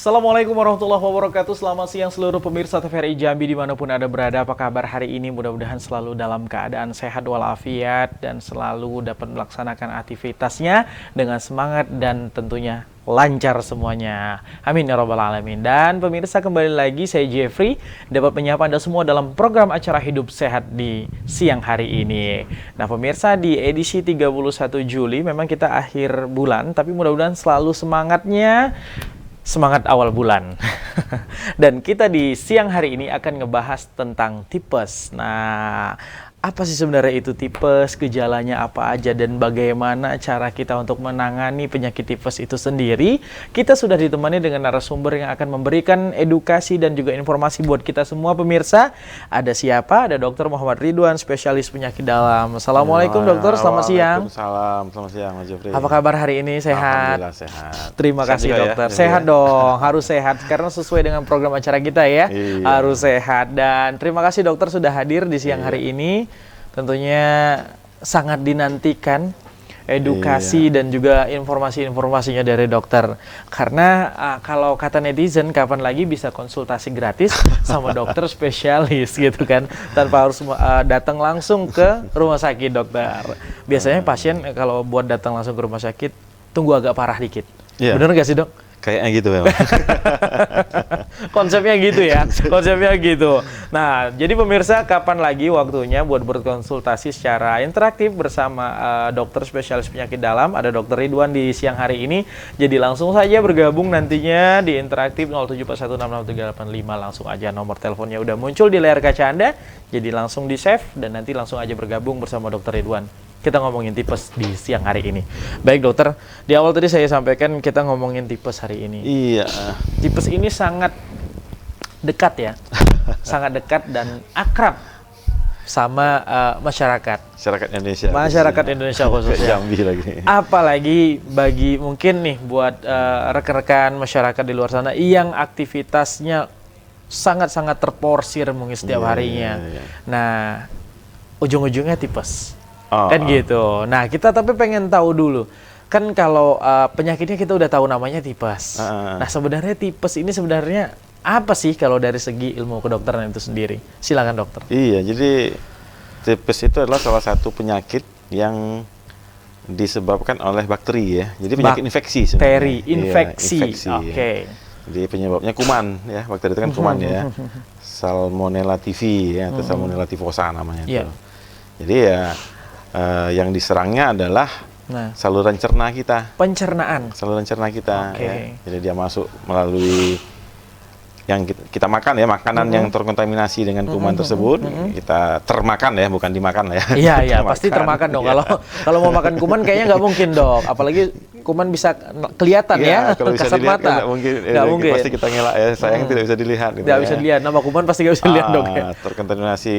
Assalamualaikum warahmatullahi wabarakatuh. Selamat siang seluruh pemirsa TVRI Jambi dimanapun Anda berada. Apa kabar hari ini? Mudah-mudahan selalu dalam keadaan sehat walafiat dan selalu dapat melaksanakan aktivitasnya dengan semangat dan tentunya lancar semuanya. Amin ya rabbal alamin. Dan pemirsa, kembali lagi saya Jeffrey dapat menyapa Anda semua dalam program acara Hidup Sehat di siang hari ini. Nah pemirsa, di edisi 31 Juli memang kita akhir bulan, tapi mudah-mudahan selalu semangat awal bulan. Dan kita di siang hari ini akan ngebahas tentang tipes. Nah, apa sih sebenarnya itu tipes, gejalanya apa aja, dan bagaimana cara kita untuk menangani penyakit tipes itu sendiri. Kita sudah ditemani dengan narasumber yang akan memberikan edukasi dan juga informasi buat kita semua pemirsa. Ada siapa? Ada Dr. Muhammad Ridwan, spesialis penyakit dalam. Assalamualaikum dokter, selamat siang. Waalaikumsalam, selamat siang Mas Jeffrey. Apa kabar hari ini? Sehat? Alhamdulillah sehat. Terima kasih juga dokter. Ya, sehat dong, harus sehat karena sesuai dengan program acara kita ya. Iya. Harus sehat. Dan terima kasih dokter sudah hadir di siang hari ini. Tentunya sangat dinantikan edukasi dan juga informasi-informasinya dari dokter. Karena kalau kata netizen, kapan lagi bisa konsultasi gratis sama dokter spesialis gitu kan, tanpa harus datang langsung ke rumah sakit dokter. Biasanya pasien kalau buat datang langsung ke rumah sakit tunggu agak parah dikit. Iya. Bener nggak sih dok? Kayaknya gitu memang. Konsepnya gitu ya, konsepnya gitu. Nah, jadi pemirsa, kapan lagi waktunya buat berkonsultasi secara interaktif bersama dokter spesialis penyakit dalam, ada Dr. Ridwan di siang hari ini. Jadi langsung saja bergabung nantinya di interaktif 0741663885, langsung aja nomor teleponnya udah muncul di layar kaca Anda. Jadi langsung di-save dan nanti langsung aja bergabung bersama Dr. Ridwan. Kita ngomongin tipes di siang hari ini. Baik dokter, di awal tadi saya sampaikan kita ngomongin tipes hari ini. Iya. Tipes ini sangat dekat ya, sangat dekat dan akrab sama masyarakat. Masyarakat Indonesia. Masyarakat Indonesia khususnya. Jambi lagi. Apalagi bagi mungkin nih buat rekan-rekan masyarakat di luar sana yang aktivitasnya sangat-sangat terporsir mungkin setiap harinya. Iya. Nah, ujung-ujungnya tipes. Kan gitu. Nah, kita tapi pengen tahu dulu. Kan kalau penyakitnya kita udah tahu namanya tipes. Nah, sebenarnya tipes ini sebenarnya apa sih kalau dari segi ilmu kedokteran itu sendiri? Silakan dokter. Iya, jadi tipes itu adalah salah satu penyakit yang disebabkan oleh bakteri ya. Jadi penyakit infeksi sebenarnya. Bakteri, infeksi. Iya, infeksi. Oke. Jadi penyebabnya kuman ya. Bakteri itu kan kuman ya. Salmonella typhi ya, atau Salmonella typhosa namanya itu. Jadi ya yang diserangnya adalah saluran cerna kita. Pencernaan. Saluran cerna kita. Ya. Jadi dia masuk melalui yang kita makan ya, makanan yang terkontaminasi dengan kuman tersebut, kita termakan ya, bukan dimakan lah ya. Iya, iya, pasti termakan dong. Kalau mau makan kuman kayaknya nggak mungkin dok. Apalagi kuman bisa kelihatan ya, kalau bisa kasat dilihat, mata. Nggak mungkin. Pasti kita ngelak ya, sayang tidak bisa dilihat. Gitu nggak bisa dilihat, nama kuman pasti nggak bisa dilihat dok ya. Terkontaminasi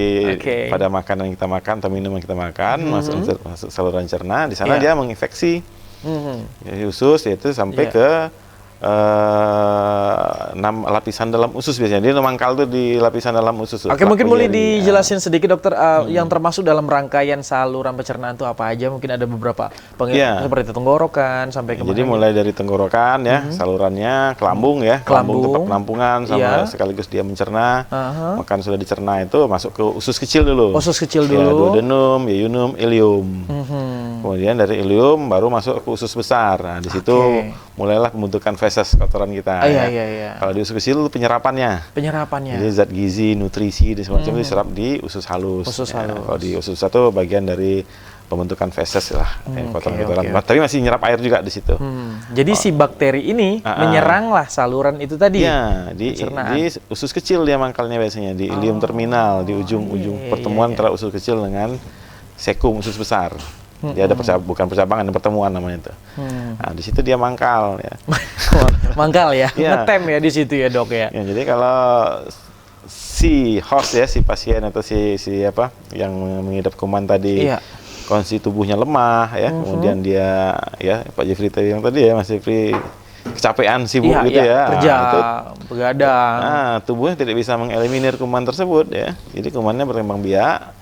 pada makanan yang kita makan atau minuman yang kita makan, masuk saluran cerna, di sana dia menginfeksi usus, yaitu sampai ke 6 lapisan dalam usus biasanya. Dia memangkal tuh di lapisan dalam usus. Oke, mungkin boleh dijelasin sedikit dokter yang termasuk dalam rangkaian saluran pencernaan itu apa aja? Mungkin ada beberapa seperti tenggorokan sampai ke Jadi mulai dari tenggorokan ya, salurannya ke lambung ya, lambung tempat penampungan sama sekaligus dia mencerna. Makan sudah dicerna itu masuk ke usus kecil dulu. Usus kecil dulu. Ya, duodenum, yeyunum, ileum. Kemudian dari ileum baru masuk ke usus besar. Nah, di situ mulailah pembentukan feses kotoran kita. Kalau di usus kecil itu penyerapannya. Jadi zat gizi, nutrisi dan semacam itu diserap di usus halus. Kalau di usus satu bagian dari pembentukan feses lah, kotoran-kotoran. Tapi masih nyerap air juga di situ. Jadi si bakteri ini menyeranglah saluran itu tadi. Iya, di usus kecil dia mangkalnya biasanya di ileum terminal, di ujung-ujung pertemuan antara usus kecil dengan sekum usus besar. Dia ada bukan percabangan, ada pertemuan namanya itu. Nah, di situ dia mangkal ya. Mangkal ya, ngetem ya di situ ya dok ya. Jadi kalau si host ya, si pasien atau si apa yang mengidap kuman tadi, kondisi tubuhnya lemah ya, kemudian dia ya Pak Jeffrey tadi yang tadi ya, Mas Jeffrey kecapean, sibuk gitu ya. Kerja, begadang. Nah, tubuhnya tidak bisa mengeliminir kuman tersebut ya. Jadi kumannya berkembang biak.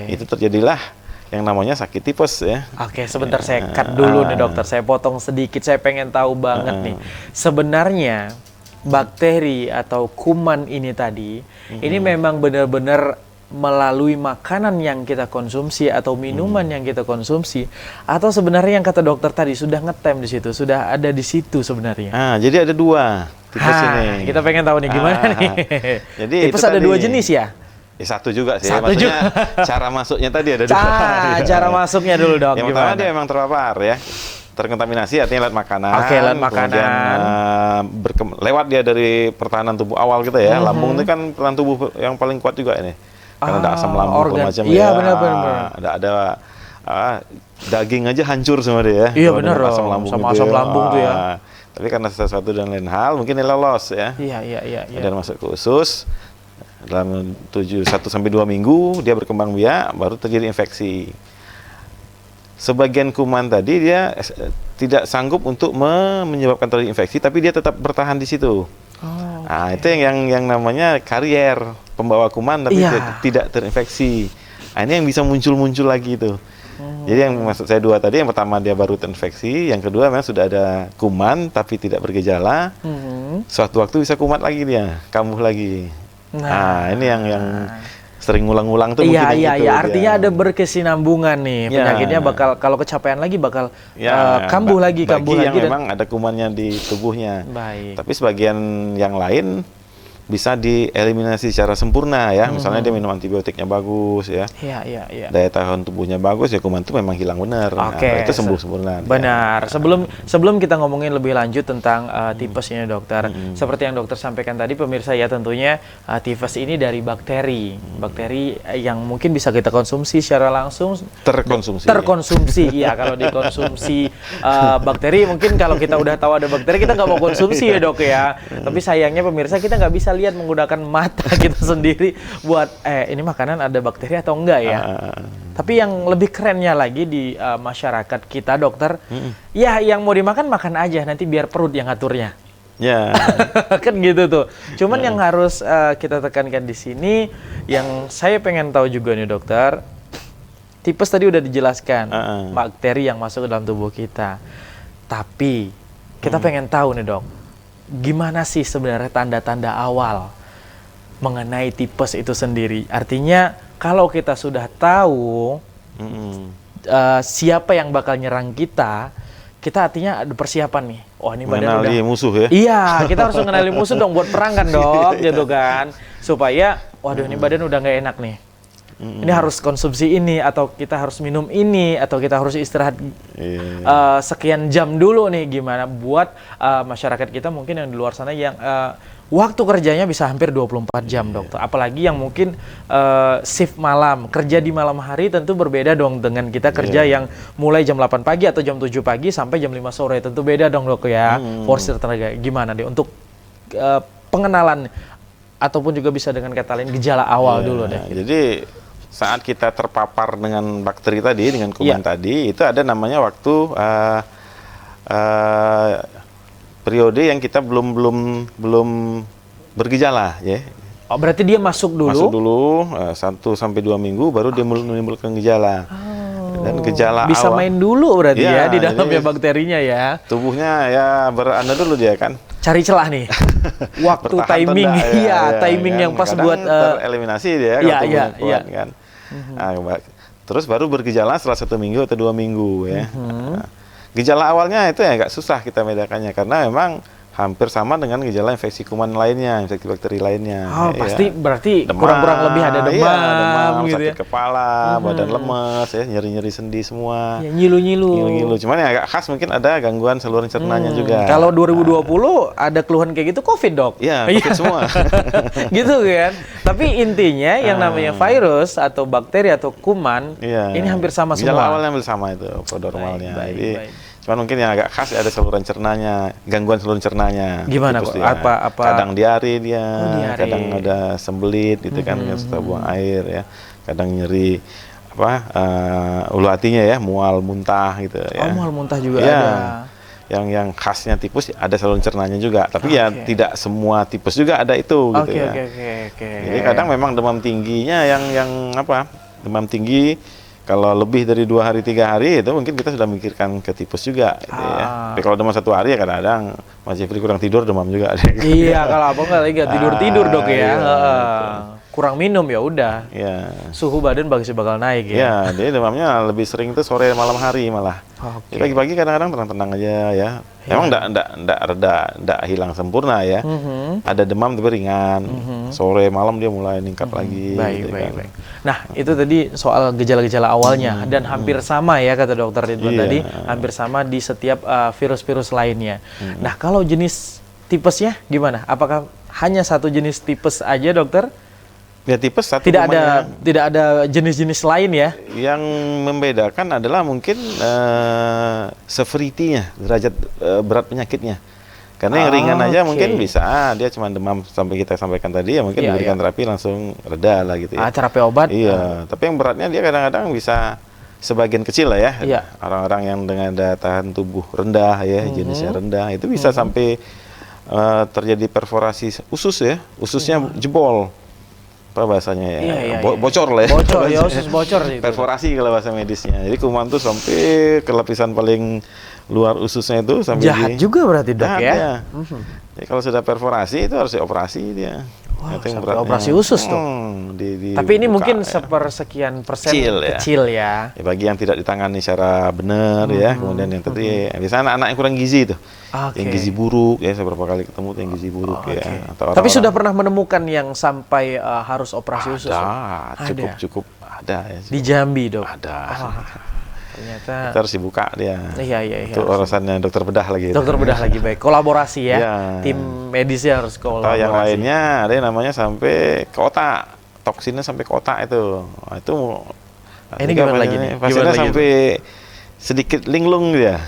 Itu terjadilah yang namanya sakit tipes ya. Oke, sebentar saya cut dulu nih dokter. Saya potong sedikit, saya pengen tahu banget nih. Sebenarnya bakteri atau kuman ini tadi, ini memang benar-benar melalui makanan yang kita konsumsi atau minuman yang kita konsumsi, atau sebenarnya yang kata dokter tadi sudah ngetem di situ, sudah ada di situ sebenarnya. Jadi ada dua tipes ini. Kita pengen tahu nih gimana nih. Jadi tipes ada dua jenis ya? Satu juga sih. Satu maksudnya cara masuknya tadi ada dua. Cara masuknya dulu dok. Yang pertama dia memang terpapar ya. Terkontaminasi artinya lewat makanan. Oke, lewat makanan. Kemudian lewat dia dari pertahanan tubuh awal kita ya. Lambung itu kan pertahanan tubuh yang paling kuat juga ini. Karena ada asam lambung macam ya. Iya benar. Ada daging aja hancur semua dia ya. Iya benar dong. Sama asam lambung tuh ya. Tapi karena sesuatu dan lain hal mungkin dia lolos ya. Iya. Dan masuk ke usus. Dalam 1-2 minggu dia berkembang biak, baru terjadi infeksi. Sebagian kuman tadi dia tidak sanggup untuk menyebabkan terjadi infeksi, tapi dia tetap bertahan di situ. Itu yang namanya karier, pembawa kuman tapi tidak terinfeksi. Ini yang bisa muncul lagi itu. Jadi yang maksud saya dua tadi, yang pertama dia baru terinfeksi, yang kedua memang sudah ada kuman tapi tidak bergejala. Suatu waktu bisa kumat lagi dia, kambuh lagi. Ini yang sering ngulang-ngulang tuh mungkin gitu. Iya, artinya ada berkesinambungan nih. Penyakitnya bakal kalau kecapean lagi bakal kambuh lagi yang memang ada kumannya di tubuhnya. Baik. Tapi sebagian yang lain bisa dieliminasi secara sempurna ya. Misalnya dia minum antibiotiknya bagus ya. Iya. Daya tahan tubuhnya bagus ya, kuman itu memang hilang benar. Oke. Itu sembuh sempurna. Benar. Ya. Sebelum kita ngomongin lebih lanjut tentang tipes ini dokter, seperti yang dokter sampaikan tadi pemirsa ya, tentunya tipes ini dari bakteri. Bakteri yang mungkin bisa kita konsumsi secara langsung. Terkonsumsi. Iya, kalau dikonsumsi bakteri mungkin kalau kita udah tahu ada bakteri kita nggak mau konsumsi ya dok ya. Tapi sayangnya pemirsa kita nggak bisa lihat menggunakan mata kita sendiri buat ini makanan ada bakteri atau enggak ya. Tapi yang lebih kerennya lagi di masyarakat kita dokter, ya yang mau dimakan makan aja, nanti biar perut yang ngaturnya. Ya. Kan gitu tuh. Cuman yang harus kita tekankan di sini, yang saya pengen tahu juga nih dokter, tipes tadi udah dijelaskan, bakteri yang masuk ke dalam tubuh kita. Tapi kita pengen tahu nih dok, gimana sih sebenarnya tanda-tanda awal mengenai tipes itu sendiri? Artinya kalau kita sudah tahu siapa yang bakal nyerang kita artinya ada persiapan nih. Oh ini badan mengenali musuh ya? Iya, kita harus mengenali musuh dong buat perang kan dok, gitu kan? Supaya, waduh ini badan udah nggak enak nih. Ini harus konsumsi ini, atau kita harus minum ini, atau kita harus istirahat sekian jam dulu nih. Gimana buat masyarakat kita mungkin yang di luar sana yang waktu kerjanya bisa hampir 24 jam dokter. Apalagi yang mungkin shift malam, kerja di malam hari tentu berbeda dong dengan kita kerja yang mulai jam 8 pagi atau jam 7 pagi sampai jam 5 sore. Tentu beda dong dok ya, porsi tenaga. Gimana deh untuk pengenalan ataupun juga bisa dengan kata lain gejala awal dulu deh. Jadi saat kita terpapar dengan bakteri tadi, dengan kuman tadi, itu ada namanya waktu periode yang kita belum bergejala, ya. Oh, berarti dia masuk dulu? Masuk dulu 1-2 minggu, baru dia menimbulkan gejala. Dan gejala bisa awal, main dulu berarti ya di dalamnya bakterinya ya. Tubuhnya ya beranda dulu dia kan. Cari celah nih. Waktu timing, timing yang pas buat tereliminasi dia kalau kuat kan. Terus baru bergejala setelah 1 minggu atau 2 minggu ya. Gejala awalnya itu ya nggak susah kita bedakannya karena memang hampir sama dengan gejala infeksi kuman lainnya, infeksi bakteri lainnya. Pasti berarti kurang-kurang lebih ada demam gitu sakit ya. kepala, badan lemes ya, nyeri-nyeri sendi semua. Ya, nyilu-nyilu. Cuman yang agak khas mungkin ada gangguan saluran cernanya juga. Kalau 2020 ada keluhan kayak gitu COVID, Dok. Iya, COVID semua. Gitu kan. Tapi intinya yang namanya virus atau bakteri atau kuman ini hampir sama semua. Gejala awalnya hampir sama itu normalnya. Baik. Cuman mungkin yang agak khas ada saluran cernanya, gangguan saluran cernanya. Gimana kok? Apa? Kadang diare dia, kadang ada sembelit gitu kan, setelah buang air ya. Kadang nyeri ulu hatinya ya, mual muntah gitu ya. Mual muntah juga ada. Yang khasnya tipes ada saluran cernanya juga, tapi ya tidak semua tipes juga ada itu gitu ya. Jadi kadang memang demam tingginya yang demam tinggi Kalau lebih dari 2 hari 3 hari itu mungkin kita sudah memikirkan ke tipes juga gitu ya. Tapi kalau demam 1 hari ya kadang-kadang Mas Jeffrey kurang tidur demam juga. Iya, kalau abang nggak tidur Dok ya. Iya, kurang minum ya udah. Iya. Suhu badan bakal naik ya. Iya, dia demamnya lebih sering itu sore malam hari malah. Okay. Pagi-pagi kadang-kadang tenang-tenang aja ya. Emang enggak hilang sempurna ya. Ada demam tapi ringan. Sore malam dia mulai meningkat lagi. Baik. Nah, itu tadi soal gejala-gejala awalnya dan hampir sama ya kata dokter Ridwan tadi, hampir sama di setiap virus-virus lainnya. Nah, kalau jenis tipesnya gimana? Apakah hanya satu jenis tipes aja, dokter? Ya tipes satu. Tidak ada jenis-jenis lain ya? Yang membedakan adalah mungkin severity-nya, derajat berat penyakitnya. Karena yang ringan aja mungkin bisa, dia cuma demam sampai kita sampaikan tadi ya mungkin diberikan terapi langsung reda lah gitu ya. Terapi obat? Iya, tapi yang beratnya dia kadang-kadang bisa sebagian kecil lah ya. Orang-orang yang dengan daya tahan tubuh rendah ya, jenisnya rendah, itu bisa sampai terjadi perforasi usus ya, ususnya jebol. Apa bahasanya ya? Bocor lah ya. Bocor ya, usus bocor itu. Perforasi kalau bahasa medisnya. Jadi kuman tuh sampai ke lapisan paling luar ususnya itu sampai jahat juga berarti dok ya. Jadi kalau sudah perforasi itu harus dioperasi dia. Wah, sampai operasi usus tuh. Tapi ini mungkin sepersekian persen kecil ya. Bagi yang tidak ditangani secara benar ya, kemudian yang tadi biasanya anak-anak yang kurang gizi itu, yang gizi buruk ya, saya beberapa kali ketemu yang gizi buruk ya. Atau tapi sudah pernah menemukan yang sampai harus operasi usus? Cukup ada ya. Di Jambi dok? Ada. Ternyata kita harus dibuka dia. Iya. Itu urusannya dokter bedah lagi. Dokter bedah lagi, baik. Kolaborasi ya. Tim medisnya harus kolaborasi. Yang lainnya ada yang namanya sampai ke otak. Toksinnya sampai ke otak itu. Nah, itu ini gimana lagi nih? Pasiennya sampai sedikit linglung dia.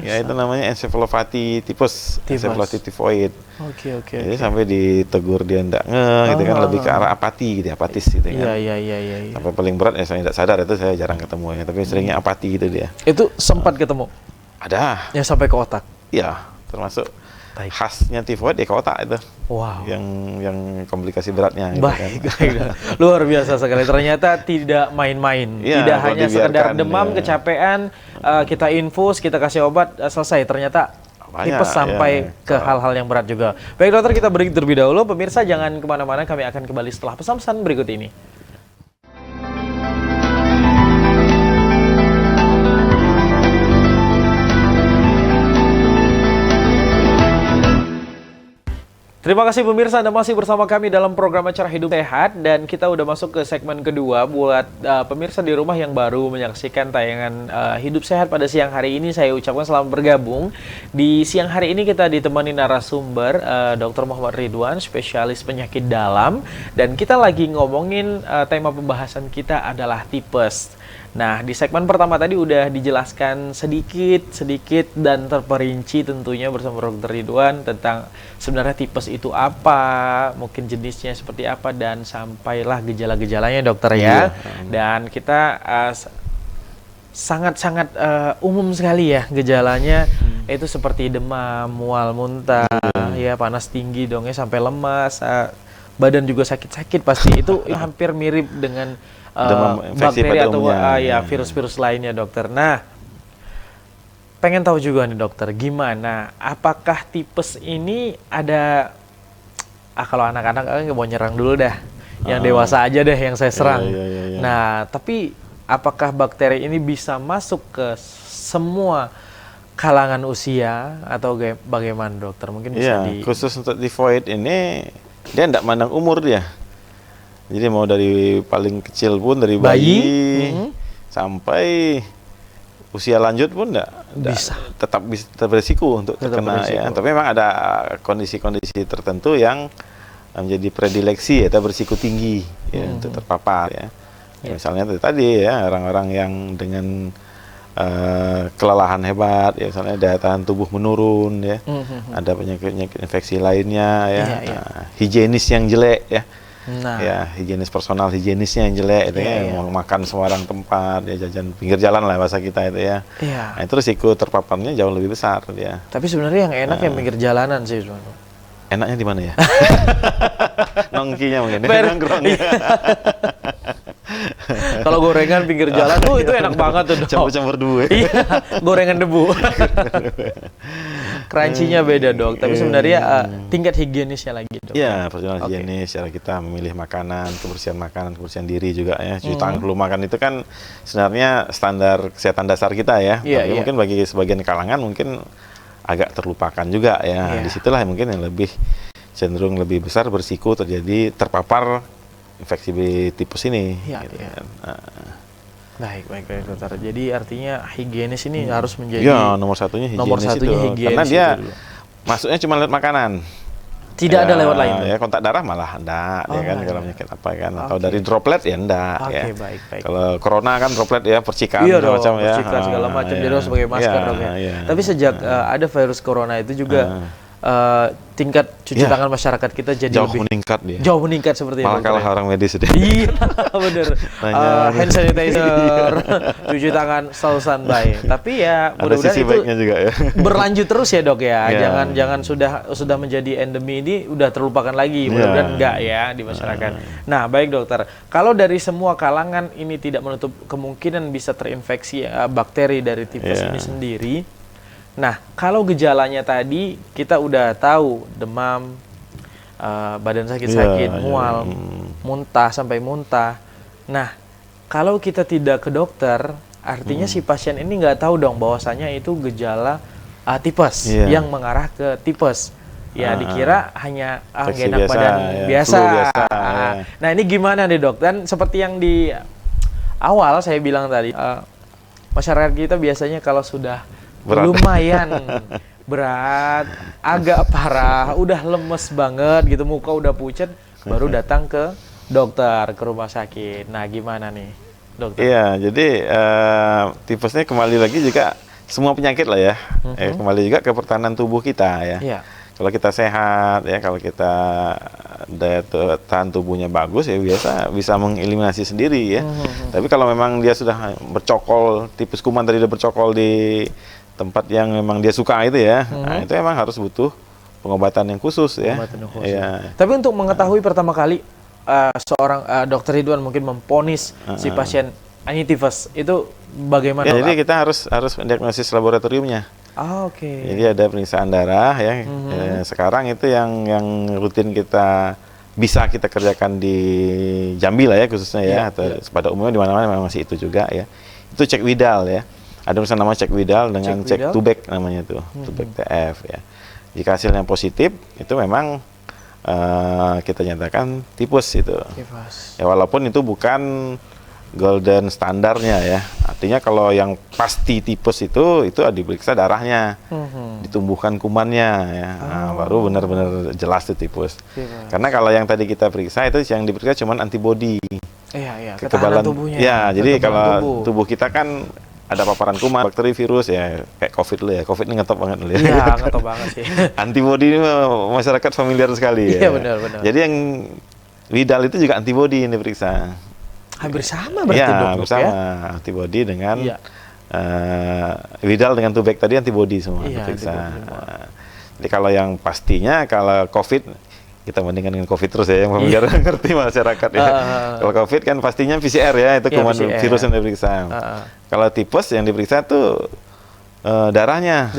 Ya itu namanya encephalopathy tipes, encephalopathy tifoid. Oke. Jadi sampai ditegur dia enggak gitu kan, lebih ke arah apati gitu, apatis gitu kan. Iya. Sampai paling berat ya saya tidak sadar, itu saya jarang ketemu ya, tapi seringnya apati gitu dia. Itu sempat ketemu? Ada. Yang sampai ke otak? Iya, termasuk khasnya tifoid ya ke otak itu. Wow. Yang komplikasi beratnya. Gitu baik. Luar biasa sekali. Ternyata tidak main-main. Tidak hanya sekedar demam, kecapean, kita infus, kita kasih obat, selesai. Ternyata tipes sampai ke hal-hal yang berat juga. Baik dokter, kita break terlebih dahulu. Pemirsa jangan kemana-mana, kami akan kembali setelah pesan-pesan berikut ini. Terima kasih pemirsa, Anda masih bersama kami dalam program Acara Hidup Sehat, dan kita udah masuk ke segmen kedua buat pemirsa di rumah yang baru menyaksikan tayangan Hidup Sehat pada siang hari ini. Saya ucapkan selamat bergabung. Di siang hari ini kita ditemani narasumber Dr. Muhammad Ridwan, spesialis penyakit dalam, dan kita lagi ngomongin tema pembahasan kita adalah tipes. Nah, di segmen pertama tadi udah dijelaskan sedikit dan terperinci tentunya bersama Dr. Ridwan tentang sebenarnya tipes itu apa, mungkin jenisnya seperti apa, dan sampailah gejala-gejalanya dokter ya. Dan kita sangat-sangat umum sekali ya gejalanya, itu seperti demam, mual, muntah, ya panas tinggi dong ya, sampai lemas, badan juga sakit-sakit pasti. Itu hampir mirip dengan bakteri atau virus-virus lainnya dokter. Nah, pengen tahu juga nih dokter, gimana? Apakah tipes ini ada? Kalau anak-anak nggak mau nyerang dulu dah, yang dewasa aja deh yang saya serang. Nah, tapi apakah bakteri ini bisa masuk ke semua kalangan usia atau bagaimana dokter? Mungkin bisa khusus untuk tifoid ini dia tidak mandang umur dia. Jadi mau dari paling kecil pun, dari bayi sampai usia lanjut pun tetap bisa berisiko untuk terkena ya. Tapi memang ada kondisi-kondisi tertentu yang menjadi predileksi atau berisiko tinggi ya, untuk terpapar ya. Misalnya tadi ya, orang-orang yang dengan kelelahan hebat ya, misalnya daya tahan tubuh menurun ya, ada penyakit infeksi lainnya ya, higienis yang jelek ya. Ya, higienis personal, higienisnya yang jelek itu mau makan sembarang tempat ya, jajan pinggir jalan lah bahasa kita itu ya. Nah, itu risiko terpaparnya jauh lebih besar ya. Tapi sebenarnya yang enak yang pinggir jalanan sih. Enaknya di mana ya? Nongkinya mungkin. Nongkrong. Kalau gorengan pinggir jalan tuh itu enak banget tuh, Dok. Campur-campur debu. Iya, gorengan debu. Crunchy-nya beda, Dok. Tapi sebenarnya tingkat higienisnya lagi, Dok. Iya, personal higienis, cara kita memilih makanan, kebersihan diri juga ya. Cuci tangan sebelum makan itu kan sebenarnya standar kesehatan dasar kita ya. Tapi mungkin bagi sebagian kalangan mungkin agak terlupakan juga ya. Disitulah mungkin yang lebih cenderung lebih besar berisiko terpapar infeksi tipes ini. Gitu kan. Baik, dokter. Jadi artinya higienis ini harus menjadi nomor satunya higienis. Karena dia masuknya cuma lewat makanan. Tidak ada lewat lain. Ya, kontak darah malah enggak, ya kan, kalau penyakit apa kan, atau dari droplet ya enggak. Baik. Kalau corona kan droplet ya, percikan macam ya. Percikan segala macam, jadi harus pakai masker dong ya. Tapi sejak ada virus corona itu juga tingkat cuci tangan masyarakat kita jadi jauh meningkat dia. Jauh meningkat seperti malah kalah orang medis deh. Iya, bener. Hand sanitizer, cuci tangan selalu standby. Tapi ya mudah-mudahan itu juga ya. berlanjut terus ya, Dok ya. Jangan sudah menjadi endemi ini udah terlupakan lagi. Mudah-mudahan enggak ya di masyarakat. Nah, baik dokter. Kalau dari semua kalangan ini tidak menutup kemungkinan bisa terinfeksi bakteri dari tipes ini sendiri. Nah, kalau gejalanya tadi kita udah tahu demam, badan sakit-sakit, mual, muntah sampai muntah. Nah, kalau kita tidak ke dokter, artinya si pasien ini nggak tahu dong bahwasanya itu gejala tipes yang mengarah ke tipes. Ya dikira hanya enak badan biasa. Nah, ini gimana nih, Dok? Dan seperti yang di awal saya bilang tadi, masyarakat kita biasanya kalau sudah lumayan berat, agak parah, udah lemes banget gitu, muka udah pucat, baru datang ke dokter, ke rumah sakit. Nah, gimana nih, dokter? Iya, jadi tipesnya kembali lagi juga semua penyakit lah ya. Kembali juga ke pertahanan tubuh kita ya. Kalau kita sehat ya, kalau kita daya tahan tubuhnya bagus ya bisa mengeliminasi sendiri ya. Tapi kalau memang dia sudah bercokol, tipes kuman tadi udah bercokol di tempat yang memang dia suka itu ya, nah itu emang harus butuh pengobatan yang khusus ya. Tapi untuk mengetahui pertama kali seorang dokter Ridwan mungkin memponis si pasien ini tifus itu bagaimana? Ya, jadi kita harus diagnosis laboratoriumnya. Jadi ada pemeriksaan darah ya. Sekarang itu yang rutin kita kerjakan di Jambi lah ya khususnya ya, atau pada umumnya di mana-mana memang masih itu juga ya. Itu cek Widal ya. Ada misalnya nama cek Widal dengan cek Tubek namanya tuh, Tubek TF ya. Jika hasilnya positif, itu memang kita nyatakan tipes itu. Ya walaupun itu bukan golden standarnya ya. Artinya kalau yang pasti tipes itu diperiksa darahnya, ditumbuhkan kumannya ya. Nah, baru benar-benar jelas itu tipes. Karena kalau yang tadi kita periksa itu yang diperiksa cuma antibodi. Kekebalan tubuhnya. Ya, jadi kalau tubuh kita kan ada paparan kuman, bakteri, virus ya, kayak COVID dulu ya. COVID ini ngetop banget dulu ya. Iya, ngetop banget sih. Antibodi ini masyarakat familiar sekali ya. Iya, benar. Jadi yang Widal itu juga antibodi yang diperiksa. Hampir sama berarti, Dok, ya? Bersama. Antibodi dengan Widal dengan Tubek tadi antibodi semua diperiksa. Jadi kalau yang pastinya, kalau COVID, kita bandingkan dengan COVID terus ya, yang biar ngerti masyarakat ya. Kalau COVID kan pastinya PCR ya, itu kuman virus yang diperiksa. Kalau tipes yang diperiksa tuh darahnya.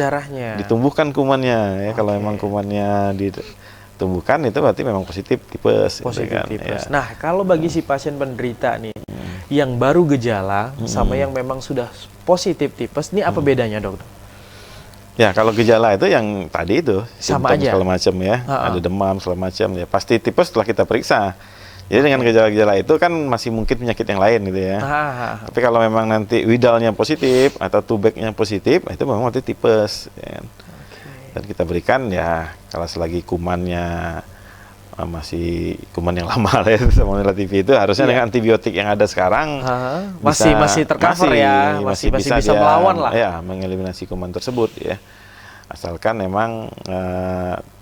Ditumbuhkan kumannya ya. Kalau memang kumannya ditumbuhkan itu berarti memang positif tipes. Tipes. Nah, kalau bagi si pasien penderita nih yang baru gejala sama yang memang sudah positif tipes, ini apa bedanya, Dok? Ya, kalau gejala itu yang tadi itu sama aja segala macam ya, ada demam segala macam ya, pasti tipes setelah kita periksa. Jadi dengan gejala-gejala itu kan masih mungkin penyakit yang lain gitu ya. Tapi kalau memang nanti Widalnya positif atau Tubeknya positif, itu memang nanti tipes. Ya. Dan kita berikan ya, kalau selagi kumannya masih kuman yang lama lah ya, Salmonella TV itu harusnya dengan antibiotik yang ada sekarang masih tercover ya, masih bisa melawan lah ya, mengeliminasi kuman tersebut ya, asalkan memang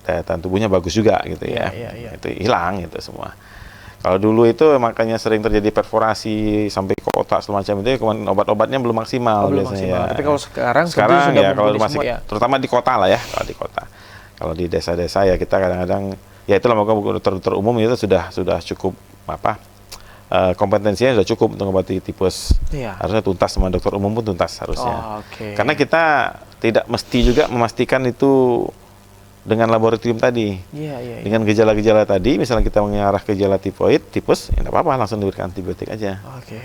daya tahan tubuhnya bagus juga gitu ya. Itu hilang itu semua. Kalau dulu itu makanya sering terjadi perforasi sampai ke otak semacam itu, obat-obatnya belum maksimal biasanya. Ya. Tapi kalau sekarang ya kalau masih terutama di kota lah ya, kalau di kota. Kalau di desa-desa ya kita kadang-kadang ya itulah, maka dokter umum itu sudah cukup kompetensinya sudah cukup untuk mengobati tipes. Iya. Harusnya tuntas, sama dokter umum pun tuntas harusnya. Oke. Karena kita tidak mesti juga memastikan itu dengan laboratorium tadi. Iya. Dengan gejala-gejala tadi, misalnya kita mengarah ke gejala tipoid, tipes, ya nggak apa-apa, langsung diberikan antibiotik aja. Oke.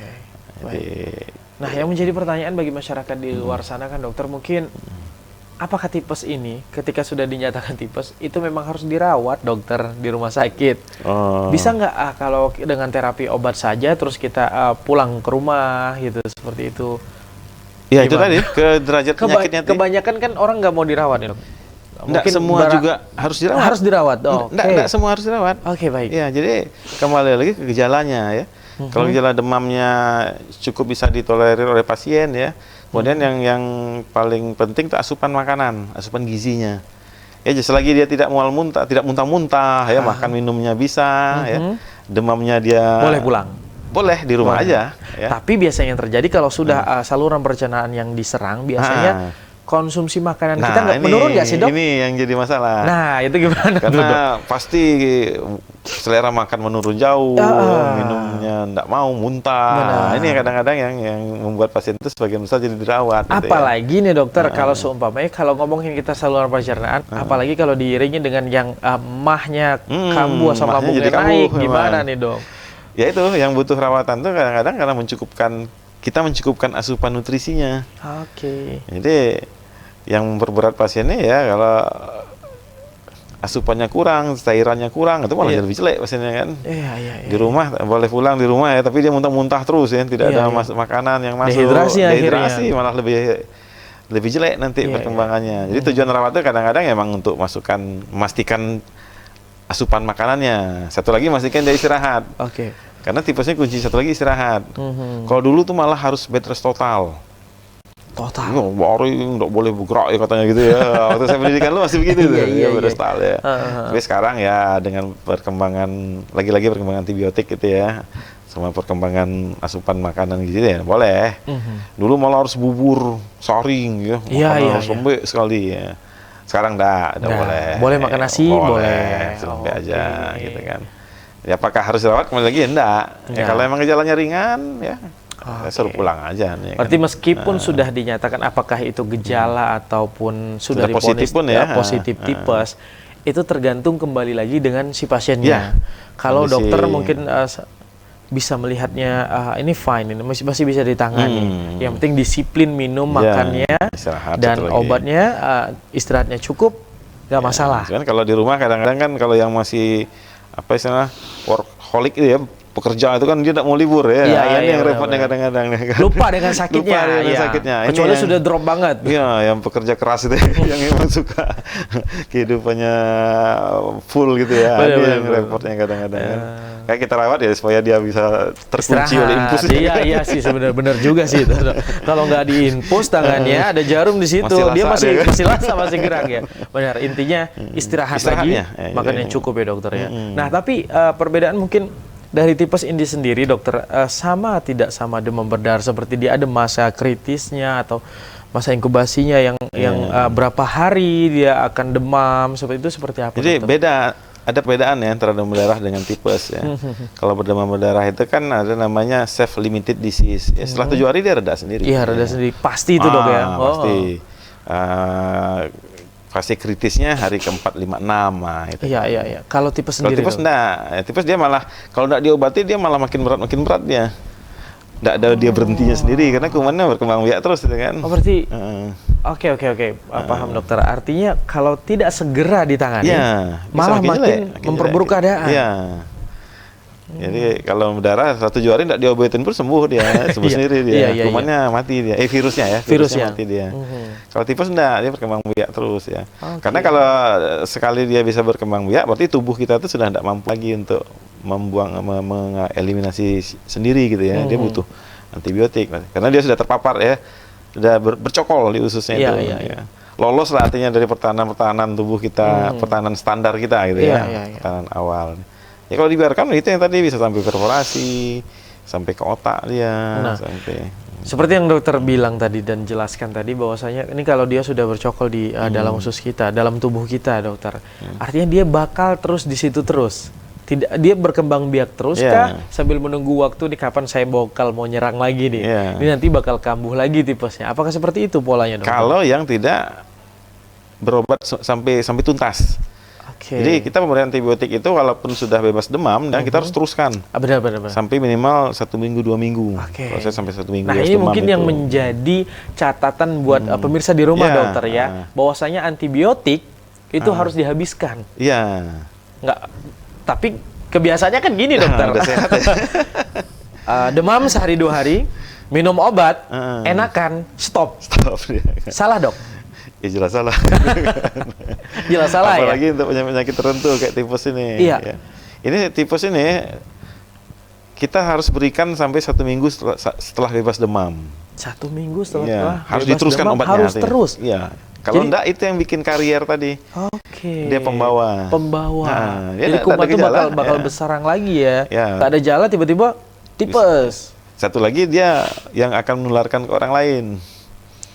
Jadi, nah, yang menjadi pertanyaan bagi masyarakat di luar sana kan dokter, mungkin apakah tipes ini ketika sudah dinyatakan tipes itu memang harus dirawat dokter di rumah sakit? Bisa nggak kalau dengan terapi obat saja terus kita pulang ke rumah gitu, seperti itu? Ya itu tadi ke derajat penyakitnya. Kebanyakan kan orang nggak mau dirawat nih dok. Mungkin semua juga harus dirawat. Harus dirawat. Enggak semua harus dirawat. Oke, baik. Ya, jadi kembali lagi ke gejalanya ya. Kalau gejala demamnya cukup bisa ditolerir oleh pasien ya. Kemudian yang paling penting itu asupan makanan, asupan gizinya. Ya, selagi dia tidak mual muntah, tidak muntah-muntah ya, makan minumnya bisa ya. Demamnya dia boleh pulang. Boleh di rumah aja ya. Tapi biasanya yang terjadi kalau sudah saluran pencernaan yang diserang, biasanya konsumsi makanan kita nggak menurun nggak sih dok? Ini yang jadi masalah. Nah, itu gimana? Karena pasti selera makan menurun jauh, minumnya nggak mau, muntah. Ini kadang-kadang yang membuat pasien itu sebagian besar jadi dirawat. Apalagi nih dokter, kalau seumpamanya kalau ngomongin kita saluran pencernaan, apalagi kalau diiringi dengan yang mahnya kambuh, asam lambungnya naik, gimana nih dok? Ya itu yang butuh rawatan tuh kadang-kadang karena kita mencukupkan asupan nutrisinya. Oke. Jadi yang memperberat pasiennya ya kalau asupannya kurang, cairannya kurang, itu malah jadi lebih jelek pasiennya kan. Iya. Di rumah boleh pulang di rumah ya, tapi dia muntah-muntah terus ya, tidak ada makanan yang masuk. Dehidrasi malah lebih jelek nanti perkembangannya. Jadi tujuan rawatnya kadang-kadang emang untuk memastikan asupan makanannya. Satu lagi memastikan dia istirahat. Oke. Karena tipesnya kunci satu lagi istirahat. Kalau dulu tuh malah harus bed rest total. Boring, nggak boleh bergerak ya katanya gitu ya. Waktu saya pendidikan lu masih begitu tuh, bed rest total ya. Tapi sekarang ya dengan perkembangan, lagi-lagi perkembangan antibiotik gitu ya, sama perkembangan asupan makanan gitu ya, boleh. Dulu malah harus bubur, saring ya, harus lembek sekali ya. Sekarang udah boleh. Boleh makan nasi, boleh. Lembek aja gitu kan. Ya, apakah harus dirawat? Kembali lagi enggak. Ya, kalau emang gejalanya ringan ya suruh pulang aja nih. Berarti meskipun sudah dinyatakan apakah itu gejala ataupun sudah positif pun ya, positif tipes, itu tergantung kembali lagi dengan si pasiennya. Kalau dokter mungkin bisa melihatnya ini fine, ini masih bisa ditangani. Yang penting disiplin minum makannya dan obatnya, istirahatnya cukup, nggak masalah. Cuman kalau di rumah kadang-kadang kan kalau yang masih workaholic itu ya, pekerja itu kan dia tidak mau libur ya. Ini yang repotnya kadang-kadang. Lupa dengan sakitnya. Kecuali sudah drop banget. Iya, yang pekerja keras itu yang emang suka kehidupannya full gitu ya. Yang repotnya kadang-kadang. Kayak kita rawat ya supaya dia bisa terkunci oleh infus. Iya sih, benar juga sih. Kalau nggak diinfus tangannya ada jarum di situ, dia masih lasa, masih gerak ya. Benar, intinya istirahat lagi, makan yang cukup ya dokter ya. Nah, tapi perbedaan mungkin dari tipes ini sendiri dokter, sama tidak sama demam berdarah, seperti dia ada masa kritisnya atau masa inkubasinya yang berapa hari dia akan demam, seperti itu, seperti apa? Jadi dokter? Ada perbedaan ya antara demam berdarah dengan tipes ya. Kalau berdemam berdarah itu kan ada namanya self-limited disease. Ya, setelah 7 hari dia reda sendiri. Iya, reda sendiri. Pasti itu dok ya? Pasti. Fase kritisnya hari ke-4, 5, 6. Itu. Iya. Kalau tipes sendiri? Kalau tipes enggak. Ya, tipes dia malah, kalau enggak diobati dia malah makin berat dia. Enggak ada dia berhentinya sendiri karena kumannya berkembang biak terus gitu kan. Oh, berarti Oke. Paham dokter. Artinya kalau tidak segera ditangani, malah makin memperburuk keadaan. Iya. Jadi kalau berdarah 7 hari tidak diobatin pun sembuh dia, sendiri dia. Kumannya mati dia. Virusnya mati dia. Kalau tipes enggak, dia berkembang biak terus ya. Karena kalau sekali dia bisa berkembang biak, berarti tubuh kita itu sudah tidak mampu lagi untuk mengeliminasi sendiri gitu ya. Dia butuh antibiotik karena dia sudah terpapar ya. Sudah bercokol di ususnya itu. Ya. Lolos lah artinya dari pertahanan tubuh kita, pertahanan standar kita gitu ya. Pertahanan awal. Ya kalau dibiarkan itu yang tadi bisa sampai perforasi, sampai ke otak dia, seperti yang dokter bilang tadi dan jelaskan tadi bahwasanya ini kalau dia sudah bercokol di dalam usus kita, dalam tubuh kita dokter, artinya dia bakal terus di situ terus. dia berkembang biak terus kah sambil menunggu waktu nih kapan saya bokal mau nyerang lagi nih. Ini nanti bakal kambuh lagi tipesnya. Apakah seperti itu polanya, dokter? Kalau yang tidak berobat sampai tuntas. Jadi kita pemberian antibiotik itu walaupun sudah bebas demam, dan kita harus teruskan. Benar. Sampai minimal 1 minggu 2 minggu. Proses sampai 1 minggu. Nah, ini mungkin yang menjadi catatan buat pemirsa di rumah, dokter ya. Bahwasanya antibiotik itu harus dihabiskan. Iya. Tapi kebiasaannya kan gini, dokter. Udah sehat ya. Demam sehari 2 hari, minum obat, enakan, stop. Salah, dok? Ya jelas salah. Jelas salah. Apalagi untuk penyakit tertentu kayak tipes ini. Iya. Ya. Ini tipes ini kita harus berikan sampai 1 minggu setelah bebas demam. 1 minggu setelah harus diteruskan demam, obatnya. harus terus. Iya. Kalau enggak itu yang bikin karier tadi. Dia pembawa. Nah, jadi kuman itu bakal berserang lagi ya. Nggak ada jala tiba-tiba tipes. Satu lagi dia yang akan menularkan ke orang lain.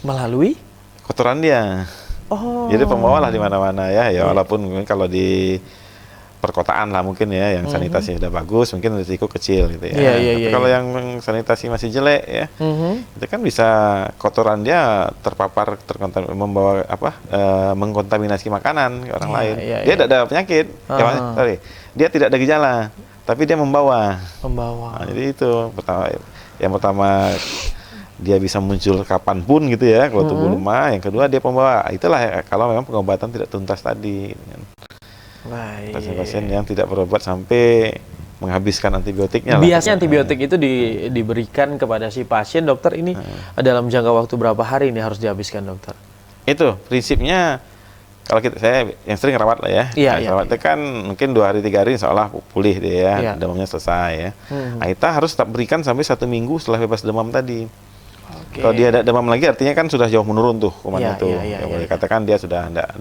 Melalui kotoran dia. Jadi pembawa lah di mana-mana ya. Walaupun kalau di perkotaan lah mungkin ya, yang sanitasi sudah bagus, mungkin risiko kecil gitu ya. Tapi kalau yang sanitasi masih jelek ya, itu kan bisa kotoran dia terpapar, membawa mengkontaminasi makanan ke orang lain. Dia tidak ada penyakit, dia tidak ada gejala, tapi dia membawa. Nah, jadi itu yang pertama dia bisa muncul kapanpun gitu ya, kalau tubuh lemah. Yang kedua dia pembawa. Itulah kalau memang pengobatan tidak tuntas tadi. Pasien-pasien yang tidak berobat sampai menghabiskan antibiotiknya. Biasanya antibiotik itu diberikan kepada si pasien, dokter. Ini dalam jangka waktu berapa hari ini harus dihabiskan, dokter? Itu prinsipnya. Kalau saya yang sering rawat lah ya, rawat itu kan mungkin 2 hari 3 hari seolah pulih dia, demamnya selesai ya. Nah, kita harus tetap berikan sampai 1 minggu setelah bebas demam tadi. Kalau dia ada demam lagi artinya kan sudah jauh menurun tuh kuman itu. Boleh katakan dia sudah enggak.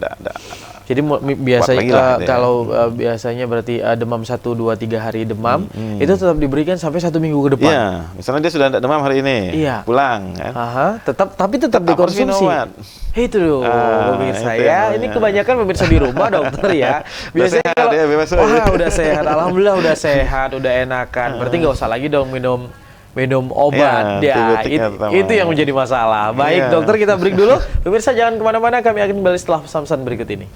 Jadi biasanya kalau biasanya berarti demam 1, 2, 3 hari demam, itu tetap diberikan sampai 1 minggu ke depan. Iya, misalnya dia sudah enggak demam hari ini, pulang kan. Tapi tetap dikonsumsi. Itu loh, pemirsa ya. Ini kebanyakan pemirsa di rumah, dokter ya. Biasanya kalau udah sehat, alhamdulillah udah sehat, udah enakan. Berarti nggak usah lagi dong minum obat, itu yang menjadi masalah. Baik, dokter, kita break dulu. Pemirsa jangan kemana-mana, kami akan kembali setelah pesan-pesan berikut ini.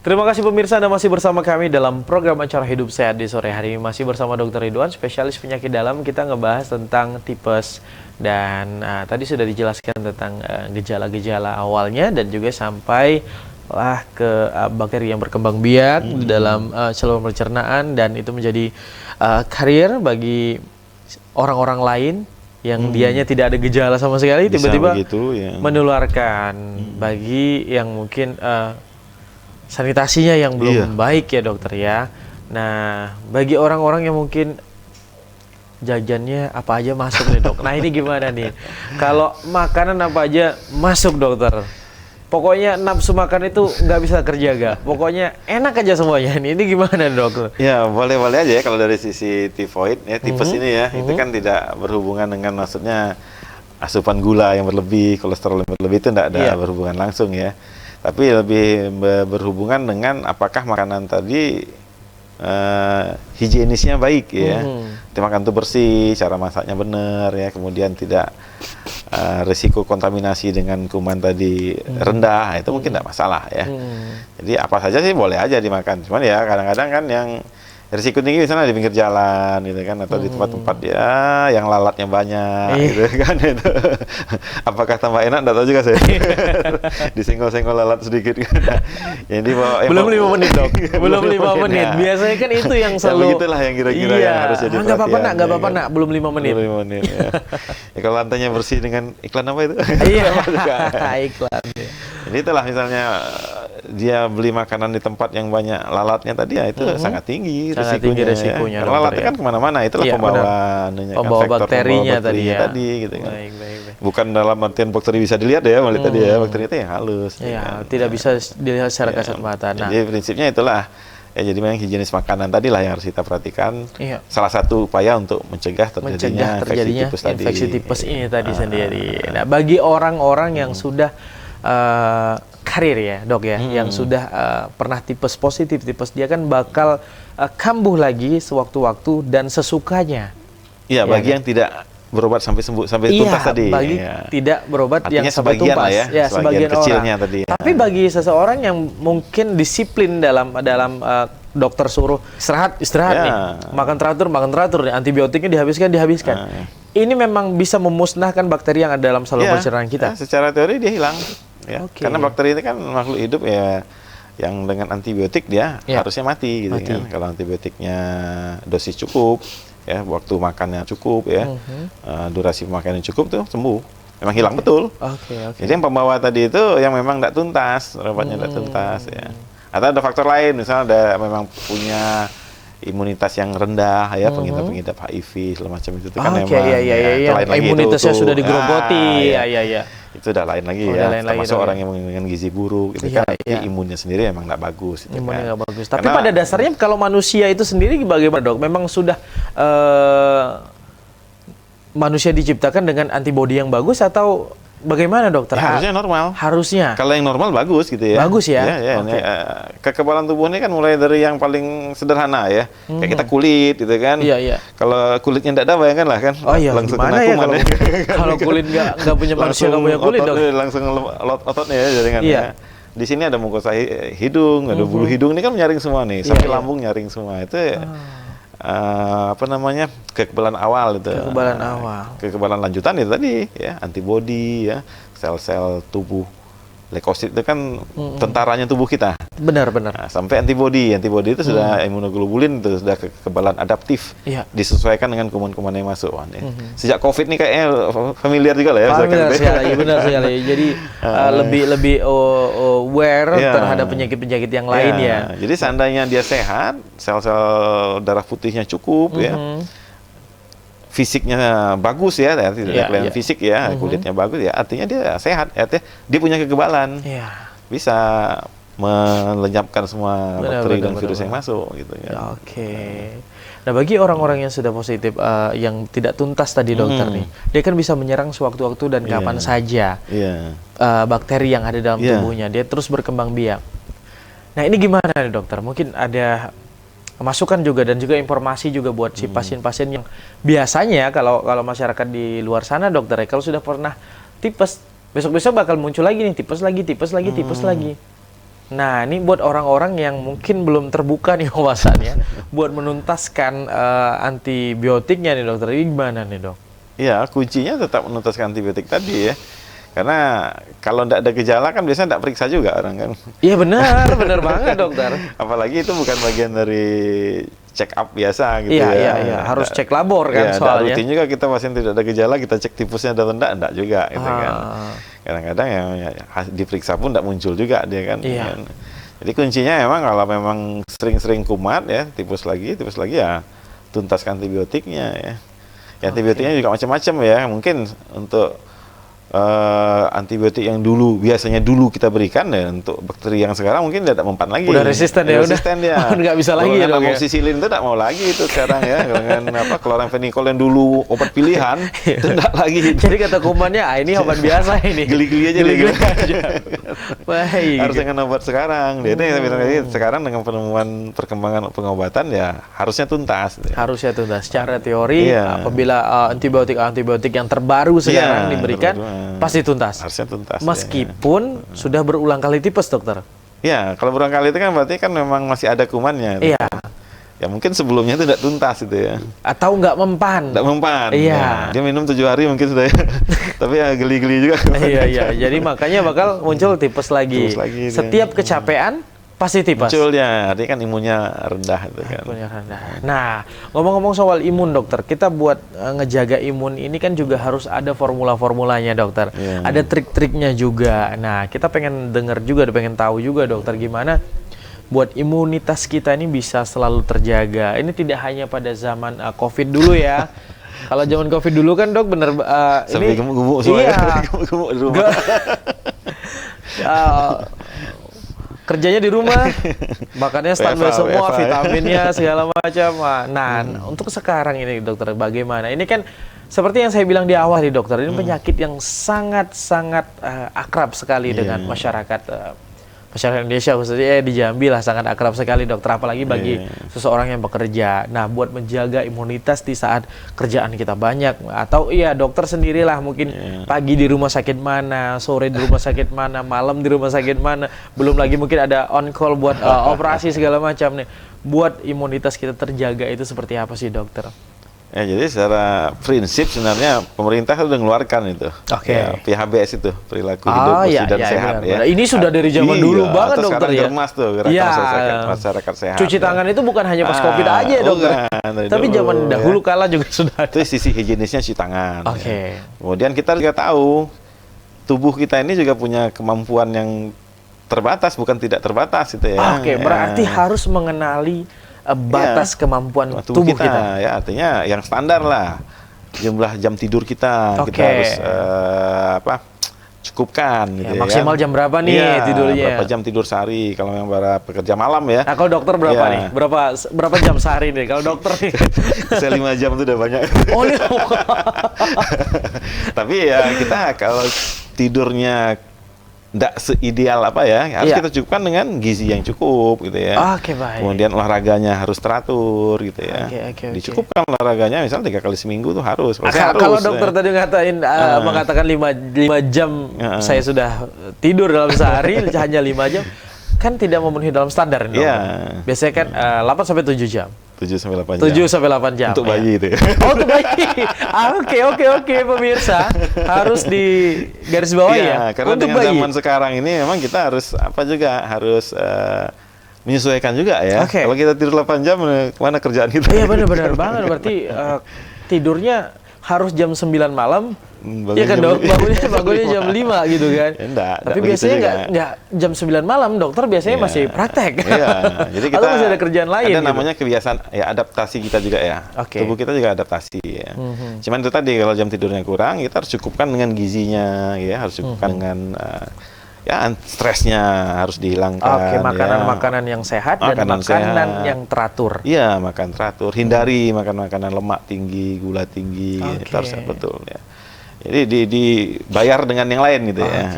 Terima kasih pemirsa, Anda masih bersama kami dalam program acara Hidup Sehat di sore hari ini. Masih bersama Dr. Ridwan, spesialis penyakit dalam. Kita ngebahas tentang tipes dan tadi sudah dijelaskan tentang gejala-gejala awalnya dan juga sampai ke bakteri yang berkembang biak di dalam saluran pencernaan, dan itu menjadi karier bagi orang-orang lain yang dianya tidak ada gejala sama sekali, tiba-tiba menularkan bagi yang mungkin sanitasinya yang belum baik ya, dokter ya. Nah, bagi orang-orang yang mungkin jajannya apa aja masuk nih, dok. Nah, ini gimana nih? Kalau makanan apa aja masuk, dokter. Pokoknya nafsu makan itu nggak bisa kerja, gak? Pokoknya enak aja semuanya. Ini gimana, dok? Ya, boleh-boleh aja ya kalau dari sisi tifoid ya, tipes ini ya. Itu kan tidak berhubungan dengan maksudnya asupan gula yang berlebih, kolesterol yang berlebih, itu tidak ada berhubungan langsung ya. Tapi lebih berhubungan dengan apakah makanan tadi higienisnya baik ya. Makan itu bersih, cara masaknya benar ya, kemudian tidak risiko kontaminasi dengan kuman tadi rendah, itu mungkin tidak masalah ya. Jadi apa saja sih boleh aja dimakan. Cuman ya kadang-kadang kan yang risiko tinggi misalnya di pinggir jalan gitu kan, atau di tempat-tempat ya yang lalatnya banyak gitu kan. Itu apakah tambah enak enggak tahu juga saya. Disenggol-senggol lalat sedikit kan. Jadi belum 5 menit, dok. Belum 5 menit. Biasanya kan itu yang selalu begitulah yang kira-kira yang harus jadi perhatian. Enggak apa-apa, nak, belum 5 menit. Belum 5 menit ya. Kalau lantainya bersih dengan iklan apa itu? Iklan. Jadi itulah misalnya dia beli makanan di tempat yang banyak lalatnya tadi ya, itu sangat tinggi resikonya. Karena lalatnya kan kemana-mana, itulah pembawa bakterinya tadi gitu kan. Bukan dalam artian bakteri bisa dilihat ya, malah tadi ya, bakteri itu yang halus. Tidak bisa dilihat secara kasat mata. Jadi prinsipnya itulah Ya, jadi memang higienis makanan tadi lah yang harus kita perhatikan. Iya. Salah satu upaya untuk mencegah terjadinya infeksi tipes ini tadi sendiri. Nah, bagi orang-orang yang sudah karir ya dok ya, yang sudah pernah tipes positif, tipes dia kan bakal kambuh lagi sewaktu-waktu dan sesukanya. Iya, bagi yang tidak berobat sampai sembuh sampai tuntas tadi. Bagi tidak berobat yang sampai tuntas. Sebagian kecilnya orang. Tadi. Tapi bagi seseorang yang mungkin disiplin dalam dokter suruh istirahat nih, makan teratur nih, antibiotiknya dihabiskan. Ini memang bisa memusnahkan bakteri yang ada dalam saluran pencernaan kita. Secara teori dia hilang. Ya. Karena bakteri itu kan makhluk hidup ya, yang dengan antibiotik dia harusnya mati gitu kan. Kalau antibiotiknya dosis cukup, ya waktu makannya cukup ya, durasi makannya cukup tuh sembuh. Memang hilang betul. Jadi yang pembawa tadi itu yang memang tidak tuntas, obatnya tidak tuntas ya. Atau ada faktor lain, misalnya memang punya imunitas yang rendah ya, pengidap HIV segala macam itu kan memang imunitasnya sudah digerogoti. Itu udah lain lagi termasuk orang yang dengan gizi buruk itu kan imunnya sendiri emang nggak bagus gitu imunnya nggak bagus. Tapi pada dasarnya kalau manusia itu sendiri bagaimana dok? Memang sudah manusia diciptakan dengan antibodi yang bagus atau bagaimana dokter? Harusnya normal. Harusnya. Kalau yang normal bagus gitu ya. Bagus ya. Kekebalan tubuh ini kan mulai dari yang paling sederhana ya. Kayak kita kulit gitu kan. Kalau kulitnya tidak ada bayangkan lah kan. Langsung kena kuman ya. Kalau kulit nggak punya manusia nggak punya kulit dok. Langsung ototnya ya jaringan. Di sini ada mukosa hidung, ada bulu hidung ini kan nyaring semua nih. Sampai lambung nyaring semua itu. Kekebalan awal itu. Kekebalan lanjutan itu tadi ya, antibodi ya, sel-sel tubuh leukosit itu kan tentaranya tubuh kita. Benar. Sampai antibodi itu sudah imunoglobulin itu sudah kekebalan adaptif. Disesuaikan dengan kuman-kuman yang masuk. Sejak COVID nih kayaknya familiar juga lah ya. Familiar sekali, benar sekali. Jadi lebih aware terhadap penyakit-penyakit yang lain ya. Jadi seandainya dia sehat, sel-sel darah putihnya cukup ya. Fisiknya bagus ya, tidak kelihatan fisik ya, kulitnya bagus ya, artinya dia sehat, artinya dia punya kekebalan, bisa melenyapkan semua bakteri dan virus yang masuk gitu ya. Nah bagi orang-orang yang sudah positif, yang tidak tuntas tadi dokter nih, dia kan bisa menyerang sewaktu-waktu dan kapan saja bakteri yang ada dalam tubuhnya, dia terus berkembang biak. Nah ini gimana nih dokter? Mungkin ada masukan juga dan juga informasi juga buat si pasien-pasien yang biasanya kalau masyarakat di luar sana dokter ya, kalau sudah pernah tipes besok-besok bakal muncul lagi nih tipes lagi. Nah ini buat orang-orang yang mungkin belum terbuka nih wawasannya buat menuntaskan antibiotiknya nih dokter, ini gimana nih dok? Iya, kuncinya tetap menuntaskan antibiotik tadi ya. Karena kalau tidak ada gejala kan biasanya tidak periksa juga orang kan. Iya benar banget dokter. Apalagi itu bukan bagian dari check up biasa gitu Iya, harus cek labor kan soalnya. Rutin juga kita pasien tidak ada gejala, kita cek tipusnya ada enggak juga gitu kan. Kadang-kadang diperiksa pun tidak muncul juga dia kan. Jadi kuncinya memang kalau memang sering-sering kumat ya, tipus lagi ya tuntaskan antibiotiknya ya. Antibiotiknya juga macam-macam ya. Mungkin untuk antibiotik yang biasanya dulu kita berikan ya, untuk bakteri yang sekarang mungkin tidak mempan lagi. Udah resisten ya, nggak bisa lagi ya. Amoxicillin itu tidak mau lagi itu sekarang ya. Dengan chloramphenicol yang dulu obat pilihan itu tidak lagi. Jadi kata kumannya, ini obat biasa ini. Geli-geli aja. Baik. Harus dengan obat sekarang. Jadi sekarang dengan penemuan perkembangan pengobatan ya harusnya tuntas. Harusnya tuntas. Secara teori apabila antibiotik yang terbaru sekarang diberikan pasti tuntas. Harusnya tuntas. Meskipun sudah berulang kali tipes, dokter. Iya, kalau berulang kali itu kan berarti kan memang masih ada kumannya. Iya. Ya mungkin sebelumnya itu tidak tuntas itu ya. Atau nggak mempan. Nggak mempan. Iya. Dia minum 7 hari mungkin sudah ya. Tapi ya geli-geli juga. Iya. Jadi makanya bakal muncul tipes lagi. Setiap kecapean pasti tipes. Muncul ya, artinya kan imunnya rendah itu kan. Imunnya rendah. Nah, ngomong-ngomong soal imun dokter, kita buat ngejaga imun ini kan juga harus ada formula-formulanya dokter. Ada trik-triknya juga. Nah, kita pengen dengar juga, pengen tahu juga dokter gimana buat imunitas kita ini bisa selalu terjaga. Ini tidak hanya pada zaman COVID dulu ya. Kalau zaman COVID dulu kan dok bener sampai gemuk-gemuk semua. Iya. Gemuk-gemuk di rumah. kerjanya di rumah, makannya standby semua, vitaminnya segala macam. Nah, untuk sekarang ini dokter, bagaimana? Ini kan seperti yang saya bilang di awal nih dokter, ini penyakit yang sangat-sangat akrab sekali dengan masyarakat Indonesia, khususnya di Jambi lah, sangat akrab sekali dokter, apalagi bagi seseorang yang bekerja. Nah, buat menjaga imunitas di saat kerjaan kita banyak, atau dokter sendirilah mungkin pagi di rumah sakit mana, sore di rumah sakit mana, malam di rumah sakit mana, belum lagi mungkin ada on call buat operasi segala macam nih. Buat imunitas kita terjaga itu seperti apa sih dokter? Ya, jadi secara prinsip sebenarnya pemerintah sudah mengeluarkan itu. PHBS itu, perilaku hidup bersih dan sehat ya. Ini sudah dari zaman dulu banget dokter ya. Germas tuh, gerakan masyarakat sehat. Cuci tangan itu bukan hanya pas Covid aja dokter. Tapi zaman dahulu kala juga sudah ada. Itu sisi higienisnya cuci tangan. Kemudian kita juga tahu tubuh kita ini juga punya kemampuan yang terbatas, bukan tidak terbatas itu ya. Berarti harus mengenali batas kemampuan tubuh kita. Ya, artinya yang standar lah, jumlah jam tidur kita harus cukupkan gitu maksimal jam berapa nih tidurnya? Berapa jam tidur sehari kalau yang para pekerja malam ya. Nah, kalau dokter berapa nih? Berapa jam sehari nih kalau dokter nih? Saya 5 jam itu udah banyak. Tapi ya kita kalau tidurnya tidak seideal harus kita cukupkan dengan gizi yang cukup gitu ya. Baik. Kemudian olahraganya harus teratur gitu ya. Dicukupkan olahraganya misal 3 kali seminggu tuh harus. Kalau dokter tadi mengatakan 5 jam saya sudah tidur dalam sehari hanya 5 jam, kan tidak memenuhi dalam standar dong. Biasanya kan 8 sampai 7 jam. 7 sampai 8 jam. 7 sampai 8 jam. Untuk bayi itu ya. Untuk bayi. Oke pemirsa. Harus di garis bawah ya. Karena untuk dengan zaman sekarang ini memang kita harus menyesuaikan juga ya. Kalau kita tidur 8 jam, kemana kerjaan kita? Iya benar banget. Berarti tidurnya harus jam 9 malam. Iya kan dok, bangunnya jam 5 gitu kan. Tapi biasanya nggak jam 9 malam, dokter biasanya masih praktek. Jadi kita atau masih ada kerjaan lain. Ada namanya kebiasaan, adaptasi kita juga ya. Tubuh kita juga adaptasi ya. Cuman itu tadi, kalau jam tidurnya kurang, kita harus cukupkan dengan gizinya ya, harus cukupkan dengan stresnya harus dihilangkan. Makanan yang sehat dan makanan yang teratur. Iya, makan teratur. Hindari makan makanan lemak tinggi, gula tinggi. Itu harus betul ya. Jadi dibayar dengan yang lain gitu ya.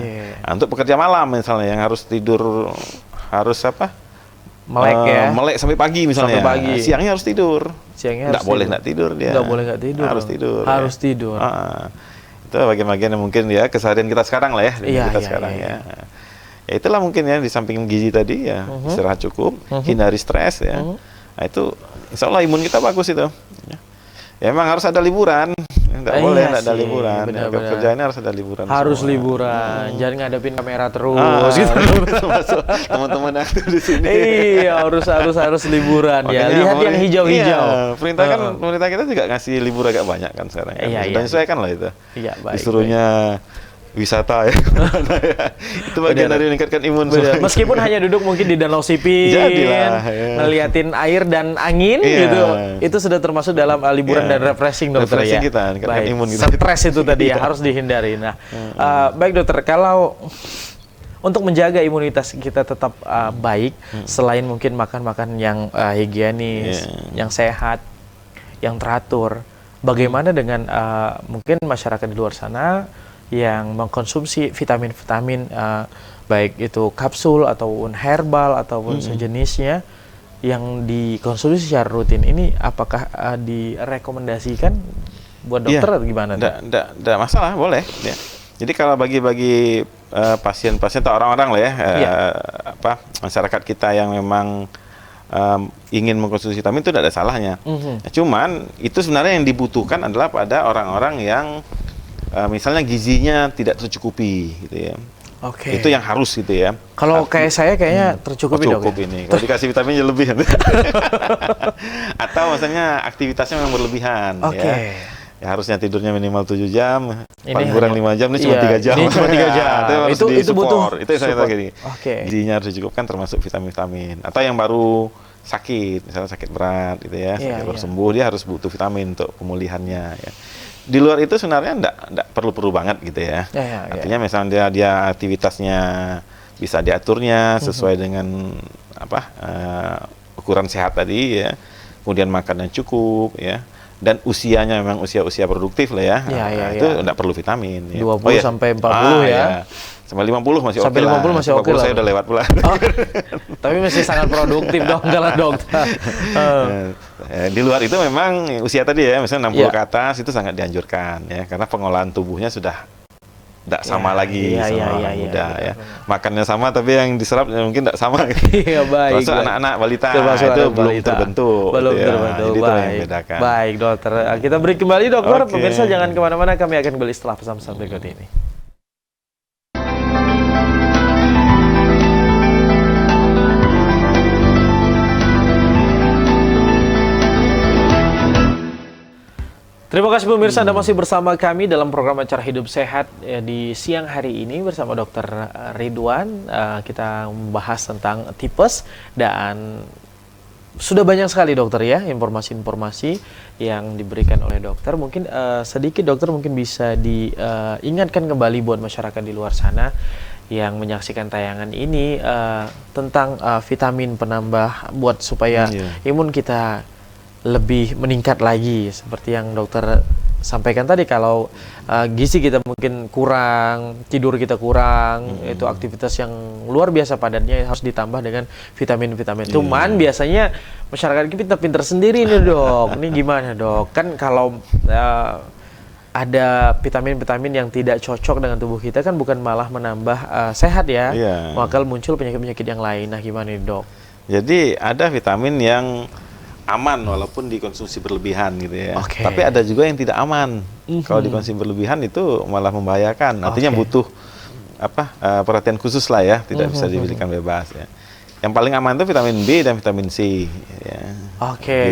Untuk pekerja malam misalnya yang harus tidur melek sampai pagi misalnya. Siangnya harus tidur. Nggak boleh nggak tidur dia. Harus tidur. Harus tidur. Itu bagian-bagian yang mungkin ya keseharian kita sekarang lah ya. Ya itulah mungkin ya, di samping gizi tadi ya, istirahat cukup, hindari stres ya. Nah itu insya Allah imun kita bagus itu. Ya memang harus ada liburan. Nggak boleh nggak ada liburan. Kerjaannya harus ada liburan. Harus semua. Liburan. Jangan ngadepin kamera terus. Gitu. Teman-teman aktif di sini. Iya, harus liburan. Makanya, ya. Lihat yang hijau-hijau. Pemerintah kita juga ngasih libur agak banyak kan sekarang. Dan sesuaikan lah itu. Iya, baik. Disuruhnya wisata ya. Itu bagian dari meningkatkan imun. Meskipun hanya duduk mungkin di Danau Sipin, ngeliatin air dan angin gitu, itu sudah termasuk dalam liburan dan refreshing dokter ya. Kita, baik. Imun kita. Stres itu tadi ya harus dihindari. Nah, baik dokter, kalau untuk menjaga imunitas kita tetap baik, selain mungkin makan yang higienis, yang sehat, yang teratur, bagaimana dengan mungkin masyarakat di luar sana yang mengkonsumsi vitamin-vitamin baik itu kapsul ataupun herbal ataupun sejenisnya yang dikonsumsi secara rutin, ini apakah direkomendasikan buat dokter atau gimana? Nggak masalah, boleh ya. Jadi kalau bagi pasien-pasien atau orang-orang lah ya, masyarakat kita yang memang ingin mengkonsumsi vitamin itu tidak ada salahnya. Cuman itu sebenarnya yang dibutuhkan adalah pada orang-orang yang misalnya gizinya tidak tercukupi gitu ya. Itu yang harus gitu ya. Kalau kayak saya kayaknya tercukupi dok. Cukup ini. Kalau dikasih vitaminnya lebih. Atau misalnya aktivitasnya memang berlebihan ya. Ya harusnya tidurnya minimal 7 jam, paling kurang 5 jam, ini cuma 3 jam. Ini cuma 3 jam. Itu butuh. Itu saya kata gini. Gizinya harus dicukupkan termasuk vitamin-vitamin. Atau yang baru sakit, misalnya sakit berat gitu ya, sakit baru sembuh, dia harus butuh vitamin untuk pemulihannya ya. Di luar itu sebenarnya enggak perlu banget gitu ya. Artinya misalnya dia aktivitasnya bisa diaturnya sesuai dengan ukuran sehat tadi ya. Kemudian makan yang cukup ya. Dan usianya memang usia produktif lah ya. Itu enggak perlu vitamin ya. 20 sampai 40 ya. Sampai 50 masih oke lah. Sampai 50 masih oke lah. Saya udah lewat pula. Tapi masih sangat produktif dong kalau dokter. Di luar itu memang usia tadi ya, misalnya 60 ke atas itu sangat dianjurkan ya, karena pengolahan tubuhnya sudah tidak sama lagi sama orang muda ya. Makannya sama tapi yang diserap mungkin tidak sama. Iya, baik. Termasuk anak-anak balita itu belum terbentuk. Belum terbentuk. Jadi itu yang membedakan. Baik, dokter. Kita break kembali, dokter. Pemirsa jangan kemana-mana, kami akan kembali setelah pesan-pesan berikut ini. Terima kasih pemirsa, Anda masih bersama kami dalam program Acara Hidup Sehat di siang hari ini bersama Dr. Ridwan. Kita membahas tentang tipes dan sudah banyak sekali dokter ya informasi-informasi yang diberikan oleh dokter. Mungkin sedikit dokter mungkin bisa diingatkan kembali buat masyarakat di luar sana yang menyaksikan tayangan ini tentang vitamin penambah buat supaya imun kita lebih meningkat lagi, seperti yang dokter sampaikan tadi. Kalau gizi kita mungkin kurang, tidur kita kurang, itu aktivitas yang luar biasa padatnya harus ditambah dengan vitamin-vitamin. Cuman biasanya masyarakat kita pinter sendiri nih dok. Ini gimana dok? Kan kalau ada vitamin-vitamin yang tidak cocok dengan tubuh kita kan bukan malah menambah sehat ya, maka muncul penyakit-penyakit yang lain. Nah gimana nih dok? Jadi ada vitamin yang aman walaupun dikonsumsi berlebihan gitu ya. Tapi ada juga yang tidak aman. Kalau dikonsumsi berlebihan itu malah membahayakan. Artinya butuh perhatian khusus lah ya, tidak bisa diberikan bebas ya. Yang paling aman itu vitamin B dan vitamin C ya.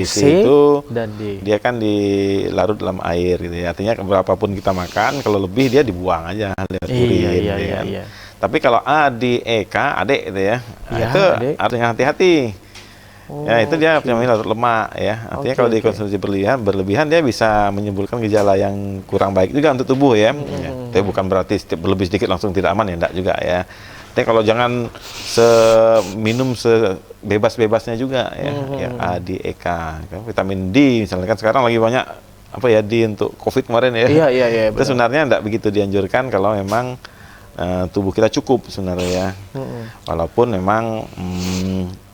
C itu dan D. Dia kan dilarut dalam air gitu ya. Artinya berapapun kita makan, kalau lebih dia dibuang aja lewat urin gitu ya. Tapi kalau A, D, E, K, adik gitu ya. Itu artinya hati-hati. Ya itu dia vitamin larut lemak ya. Artinya kalau dikonsumsi berlebihan dia bisa menimbulkan gejala yang kurang baik juga untuk tubuh ya. Tapi bukan berarti berlebih sedikit langsung tidak aman ya, enggak juga ya. Tapi kalau jangan minum sebebas-bebasnya juga ya. Yang A, D, E, K. Vitamin D misalnya kan sekarang lagi banyak D untuk COVID kemarin ya. Iya. Itu sebenarnya enggak begitu dianjurkan kalau memang tubuh kita cukup sebenarnya ya. Walaupun memang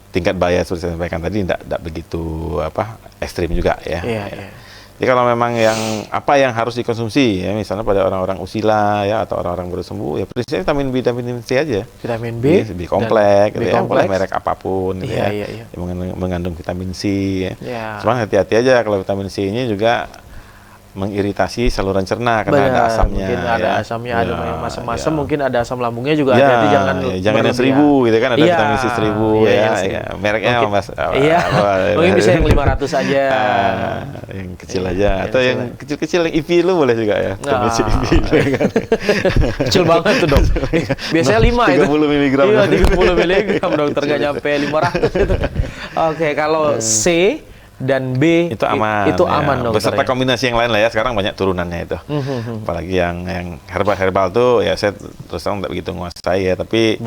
tingkat bahaya seperti saya sampaikan tadi tidak begitu ekstrim juga ya. Jadi kalau memang yang harus dikonsumsi ya, misalnya pada orang-orang usila ya atau orang-orang baru sembuh ya, prinsipnya vitamin B dan vitamin C aja. Vitamin B, B kompleks, gitu ya, boleh merek apapun gitu ya, yang mengandung vitamin C. Ya. Cuman hati-hati aja kalau vitamin C ini juga mengiritasi saluran cerna karena ada asamnya. Mungkin ada asamnya, ada yang masam-masam, mungkin ada asam lambungnya juga. Hati-hati jangan yang 1000 gitu kan, ada vitamin C 1000 ya. Mereknya Mas. Mungkin bisa yang 500 aja. Yang kecil aja atau yang kecil-kecil yang IV lu boleh juga ya. Vitamin C IV kan. Kecil banget tuh, Dok. Biasanya 5 itu. 30 mg. Iya, 30 mg dokter nggak nyampe 500 itu. Oke, kalau C dan B itu aman, dong. Beserta kombinasi yang lain lah ya. Sekarang banyak turunannya itu. Apalagi yang herbal tuh ya saya terus terang tidak begitu menguasai ya. Tapi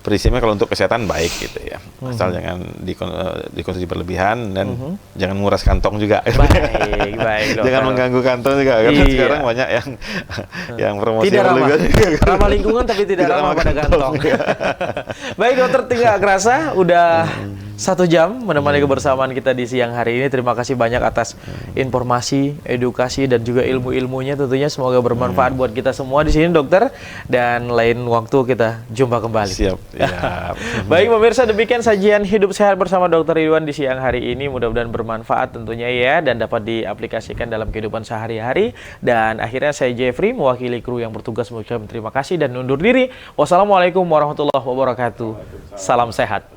prinsipnya kalau untuk kesehatan baik gitu ya. Asal jangan dikonsumsi berlebihan dan jangan menguras kantong juga. Baik. Jangan mengganggu kantong juga karena sekarang banyak yang promosi tidak ramah lingkungan tapi tidak ramah pada kantong. Baik dokter, tidak kerasa udah 1 jam menemani kebersamaan kita di siang hari ini. Terima kasih banyak atas informasi, edukasi dan juga ilmu-ilmunya, tentunya semoga bermanfaat buat kita semua di sini dokter, dan lain waktu kita jumpa kembali. Siap. Baik pemirsa, demikian sajian Hidup Sehat bersama Dr. Ridwan di siang hari ini. Mudah-mudahan bermanfaat tentunya ya, dan dapat diaplikasikan dalam kehidupan sehari-hari. Dan akhirnya saya Jeffrey mewakili kru yang bertugas mengucapkan terima kasih dan undur diri. Wassalamualaikum warahmatullahi wabarakatuh. Salam sehat.